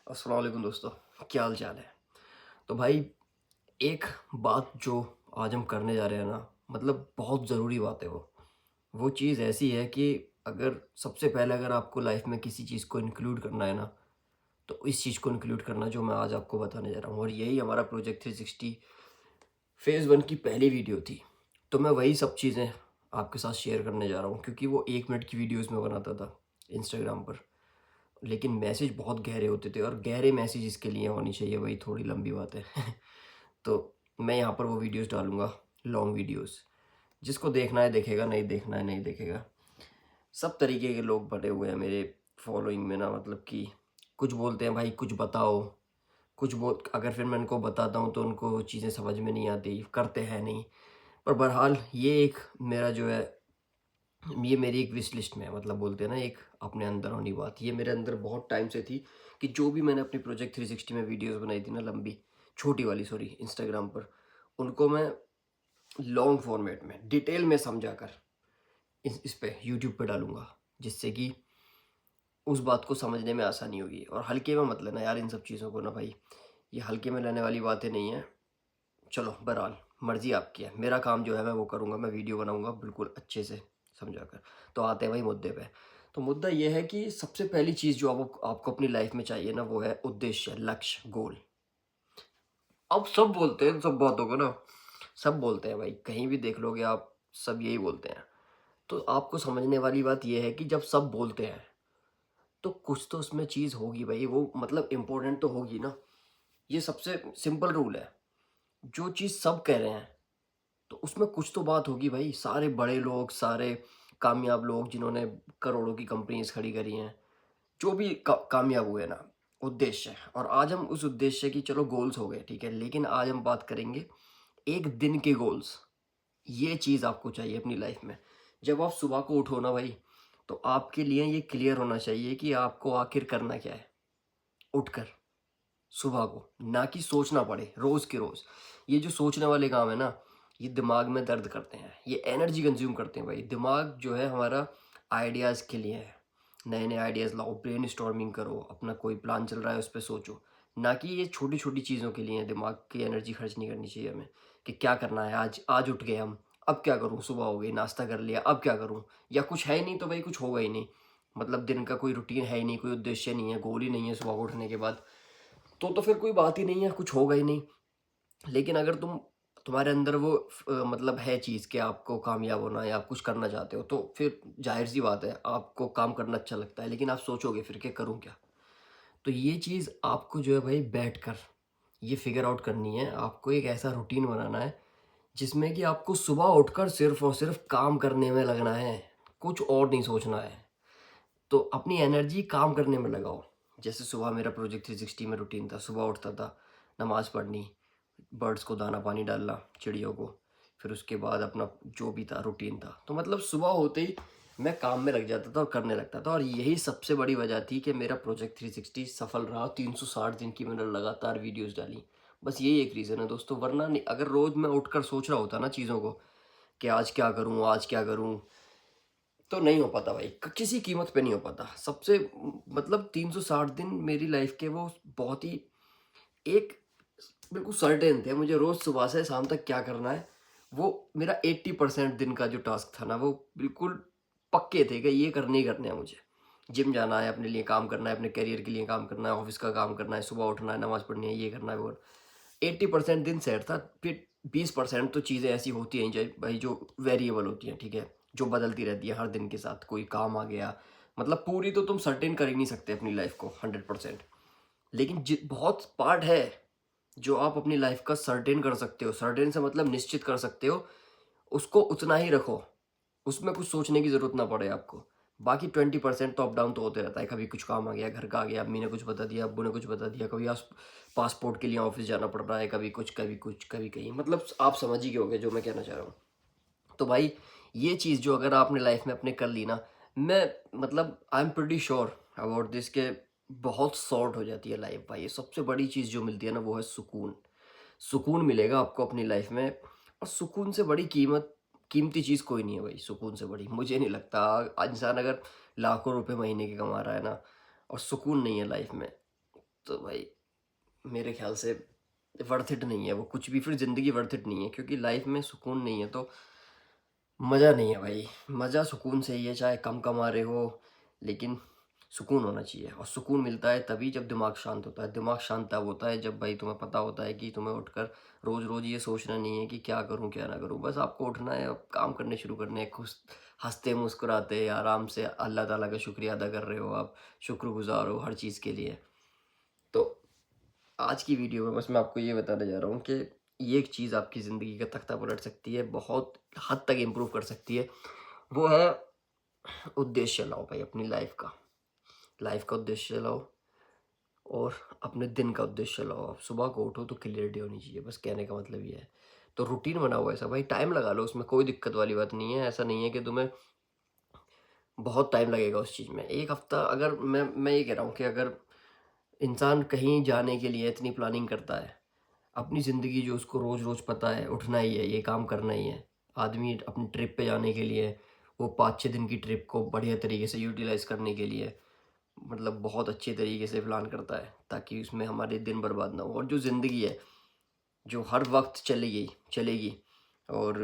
अस्सलाम वालेकुम दोस्तों, क्या हाल चाल है। तो भाई, एक बात जो आज हम करने जा रहे हैं ना, मतलब बहुत ज़रूरी बात है वो चीज़ ऐसी है कि अगर सबसे पहले अगर आपको लाइफ में किसी चीज़ को इंक्लूड करना है ना, तो इस चीज़ को इंक्लूड करना जो मैं आज आपको बताने जा रहा हूँ, और यही हमारा प्रोजेक्ट 360 फेज़ 1 की पहली वीडियो थी। तो मैं वही सब चीज़ें आपके साथ शेयर करने जा रहा हूँ, क्योंकि वो 1 मिनट की वीडियोज़ में बनाता था इंस्टाग्राम पर। लेकिन मैसेज बहुत गहरे होते थे, और गहरे मैसेज इसके लिए होनी चाहिए, वही थोड़ी लंबी बात है। तो मैं यहाँ पर वो वीडियोस डालूँगा, लॉन्ग वीडियोस। जिसको देखना है देखेगा, नहीं देखना है नहीं देखेगा। सब तरीके के लोग बने हुए हैं मेरे फॉलोइंग में ना, मतलब कि कुछ बोलते हैं भाई कुछ बताओ, कुछ बोल अगर फिर मैं उनको बताता हूँ तो उनको चीज़ें समझ में नहीं आती, करते हैं नहीं। पर बहरहाल ये एक मेरा जो है, ये मेरी एक विश लिस्ट में है, मतलब बोलते हैं ना एक अपने अंदर होनी बात, ये मेरे अंदर बहुत टाइम से थी कि जो भी मैंने अपनी प्रोजेक्ट 360 में वीडियोस बनाई थी ना, लंबी छोटी वाली सॉरी इंस्टाग्राम पर, उनको मैं लॉन्ग फॉर्मेट में डिटेल में समझा कर इस पे यूट्यूब पे डालूंगा, जिससे कि उस बात को समझने में आसानी होगी। और हल्के में मत लेना यार इन सब चीज़ों को ना भाई, ये हल्के में लेने वाली बातें नहीं है। चलो बहरहाल, मर्जी आपकी है, मेरा काम जो है मैं वो करूँगा, मैं वीडियो बनाऊँगा बिल्कुल अच्छे से समझा कर। तो आते हैं भाई मुद्दे पे। तो मुद्दा ये है कि सबसे पहली चीज़ जो आपको अपनी लाइफ में चाहिए ना, वो है उद्देश्य, लक्ष्य, गोल। अब सब बोलते हैं इन सब बातों को ना, सब बोलते हैं भाई, कहीं भी देख लोगे आप, सब यही बोलते हैं। तो आपको समझने वाली बात ये है कि जब सब बोलते हैं तो कुछ तो उसमें चीज़ होगी भाई, वो मतलब इम्पोर्टेंट तो होगी ना। ये सबसे सिंपल रूल है। जो चीज़ सब कह रहे हैं तो उसमें कुछ तो बात होगी भाई। सारे बड़े लोग, सारे कामयाब लोग जिन्होंने करोड़ों की कंपनीज खड़ी करी हैं, जो भी कामयाब हुए ना, उद्देश्य है। और आज हम उस उद्देश्य की, चलो गोल्स हो गए ठीक है, लेकिन आज हम बात करेंगे एक दिन के गोल्स। ये चीज़ आपको चाहिए अपनी लाइफ में। जब आप सुबह को उठो ना भाई, तो आपके लिए ये क्लियर होना चाहिए कि आपको आखिर करना क्या है उठकर सुबह को, ना कि सोचना पड़े रोज के रोज। ये जो सोचने वाले काम है ना, ये दिमाग में दर्द करते हैं, ये एनर्जी कंज्यूम करते हैं भाई। दिमाग जो है हमारा आइडियाज़ के लिए है। नए नए आइडियाज़ लाओ, ब्रेन स्टॉर्मिंग करो, अपना कोई प्लान चल रहा है उस पर सोचो। ना कि ये छोटी छोटी चीज़ों के लिए है। दिमाग की एनर्जी खर्च नहीं करनी चाहिए हमें कि क्या करना है आज, आज उठ गए हम, अब क्या करूँ, सुबह हो गई, नाश्ता कर लिया, अब क्या करूँ। या कुछ है ही नहीं तो भाई कुछ होगा ही नहीं। मतलब दिन का कोई रूटीन है ही नहीं, कोई उद्देश्य नहीं है, गोल ही नहीं है सुबह को उठने के बाद, तो फिर कोई बात ही नहीं है, कुछ होगा ही नहीं। लेकिन अगर तुम्हारे अंदर वो मतलब है चीज़ कि आपको कामयाब होना है या आप कुछ करना चाहते हो, तो फिर जाहिर सी बात है आपको काम करना अच्छा लगता है, लेकिन आप सोचोगे फिर कि करूँ क्या। तो ये चीज़ आपको जो है भाई बैठ कर ये फिगर आउट करनी है। आपको एक ऐसा रूटीन बनाना है जिसमें कि आपको सुबह उठकर सिर्फ और सिर्फ काम करने में लगना है, कुछ और नहीं सोचना है। तो अपनी एनर्जी काम करने में लगाओ। जैसे सुबह मेरा प्रोजेक्ट 360 में रूटीन था, सुबह उठता था, नमाज़ पढ़नी, बर्ड्स को दाना पानी डालना, चिड़ियों को, फिर उसके बाद अपना जो भी था रूटीन था। तो मतलब सुबह होते ही मैं काम में लग जाता था और करने लगता था, और यही सबसे बड़ी वजह थी कि मेरा प्रोजेक्ट 360 सफल रहा। 360 दिन की मैंने लगातार वीडियोस डाली। बस यही एक रीज़न है दोस्तों, वरना नहीं, अगर रोज़ मैं उठकर सोच रहा होता ना चीज़ों को कि आज क्या करूँ, आज क्या करूँ, तो नहीं हो पाता भाई, किसी कीमत पे नहीं हो पाता। सबसे मतलब 360 दिन मेरी लाइफ के वो बहुत ही एक बिल्कुल सर्टेन थे। मुझे रोज़ सुबह से शाम तक क्या करना है, वो मेरा 80% दिन का जो टास्क था ना, वो बिल्कुल पक्के थे कि ये करने ही करने हैं मुझे। जिम जाना है, अपने लिए काम करना है, अपने करियर के लिए काम करना है, ऑफिस का काम करना है, सुबह उठना है, नमाज़ पढ़नी है, ये करना है वो। 80% दिन सेट था। फिर 20% तो चीज़ें ऐसी होती हैं जो भाई जो वेरिएबल होती हैं, ठीक है, जो बदलती रहती है हर दिन के साथ। कोई काम आ गया, मतलब पूरी तो तुम सर्टेन कर ही नहीं सकते अपनी लाइफ को 100%। लेकिन बहुत पार्ट है जो आप अपनी लाइफ का सर्टेन कर सकते हो। सर्टेन से मतलब निश्चित कर सकते हो, उसको उतना ही रखो, उसमें कुछ सोचने की ज़रूरत ना पड़े आपको। बाकी 20% तो अप डाउन तो होते रहता है। कभी कुछ काम आ गया, घर का आ गया, अम्मी ने कुछ बता दिया, अब्बू ने कुछ बता दिया, कभी आज पासपोर्ट के लिए ऑफिस जाना पड़ रहा है, कभी कुछ कभी कुछ कभी कहीं, मतलब आप समझ ही गए होंगे जो मैं कहना चाह रहा हूँ। तो भाई ये चीज़ जो अगर आपने लाइफ में अपने कर ली ना, मैं मतलब I am pretty sure about this के बहुत सॉर्ट हो जाती है लाइफ भाई। ये सबसे बड़ी चीज़ जो मिलती है ना, वो है सुकून। सुकून मिलेगा आपको अपनी लाइफ में, और सुकून से बड़ी कीमती चीज़ कोई नहीं है भाई। सुकून से बड़ी मुझे नहीं लगता। इंसान अगर लाखों रुपए महीने के कमा रहा है ना, और सुकून नहीं है लाइफ में, तो भाई मेरे ख्याल से वर्थ इट नहीं है वो कुछ भी, फिर ज़िंदगी वर्थ इट नहीं है, क्योंकि लाइफ में सुकून नहीं है तो मज़ा नहीं है भाई। मज़ा सुकून से ही है, चाहे कम कमा रहे हो, लेकिन सुकून होना चाहिए। और सुकून मिलता है तभी जब दिमाग शांत होता है। दिमाग शांत तब होता है जब भाई तुम्हें पता होता है कि तुम्हें उठकर रोज़-रोज़ ये सोचना नहीं है कि क्या करूँ, क्या ना करूँ। बस आपको उठना है और काम करने शुरू करने हैं, खुश हँसते मुस्कुराते आराम से अल्लाह ताला का शुक्रिया अदा कर रहे हो आप, शुक्रगुज़ार हो हर चीज़ के लिए। तो आज की वीडियो में बस मैं आपको ये बताने जा रहा हूँ कि ये एक चीज़ आपकी ज़िंदगी का तख्ता पलट सकती है, बहुत हद तक इम्प्रूव कर सकती है। वो है उद्देश्य लाओ भाई अपनी लाइफ का। लाइफ का उद्देश्य लाओ और अपने दिन का उद्देश्य लाओ। आप सुबह को उठो तो क्लियरिटी होनी चाहिए, बस कहने का मतलब ये है। तो रूटीन बनाओ ऐसा भाई, टाइम लगा लो उसमें, कोई दिक्कत वाली बात नहीं है। ऐसा नहीं है कि तुम्हें बहुत टाइम लगेगा उस चीज़ में। 1 हफ़्ता अगर मैं ये कह रहा हूँ कि अगर इंसान कहीं जाने के लिए इतनी प्लानिंग करता है, अपनी ज़िंदगी जो उसको रोज़-रोज़ पता है, उठना ही है, ये काम करना ही है। आदमी अपनी ट्रिप पे जाने के लिए, वो 5-6 दिन की ट्रिप को बढ़िया तरीके से यूटिलाइज़ करने के लिए, मतलब बहुत अच्छे तरीके से प्लान करता है, ताकि उसमें हमारे दिन बर्बाद ना हो। और जो ज़िंदगी है, जो हर वक़्त चलेगी चलेगी और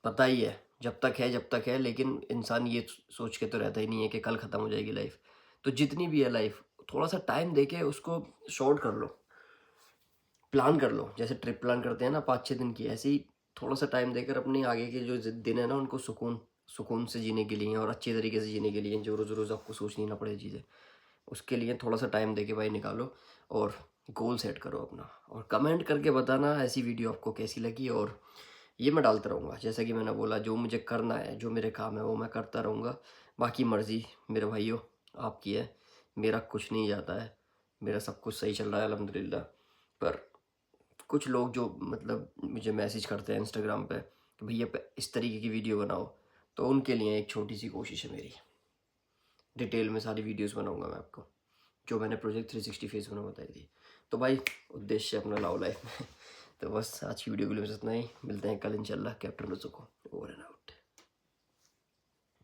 पता ही है, जब तक है, लेकिन इंसान ये सोच के तो रहता ही नहीं है कि कल ख़त्म हो जाएगी लाइफ़। तो जितनी भी है लाइफ़, थोड़ा-सा टाइम देके उसको शॉर्ट कर लो। प्लान कर लो, जैसे ट्रिप प्लान करते हैं ना 5-6 दिन की, ऐसे ही थोड़ा-सा टाइम देकर अपने आगे के जो दिन है ना उनको सुकून सुकून से जीने के लिए और अच्छे तरीके से जीने के लिए, जो रोज़-रोज़ आपको सोचनी ना पड़े चीज़ें, उसके लिए थोड़ा-सा टाइम देके भाई निकालो और गोल सेट करो अपना। और कमेंट करके बताना ऐसी वीडियो आपको कैसी लगी। और ये मैं डालता रहूँगा, जैसा कि मैंने बोला, जो मुझे करना है, जो मेरे काम है वो मैं करता रहूँगा। बाकी मर्ज़ी मेरे भाइयों आपकी है, मेरा कुछ नहीं जाता है, मेरा सब कुछ सही चल रहा है अल्हम्दुलिल्लाह। पर कुछ लोग जो मतलब मुझे मैसेज करते हैं इंस्टाग्राम पे कि भैया इस तरीके की वीडियो बनाओ, तो उनके लिए एक छोटी सी कोशिश है मेरी। डिटेल में सारी वीडियोस बनाऊंगा मैं आपको, जो मैंने प्रोजेक्ट 360 फेस में बताई थी। तो भाई उद्देश्य अपना लाओ लाइफ में। तो बस आज की वीडियो के लिए बस इतना ही, मिलते हैं कल इंशाल्लाह। कैप्टन रसूको, ओवर एंड आउट।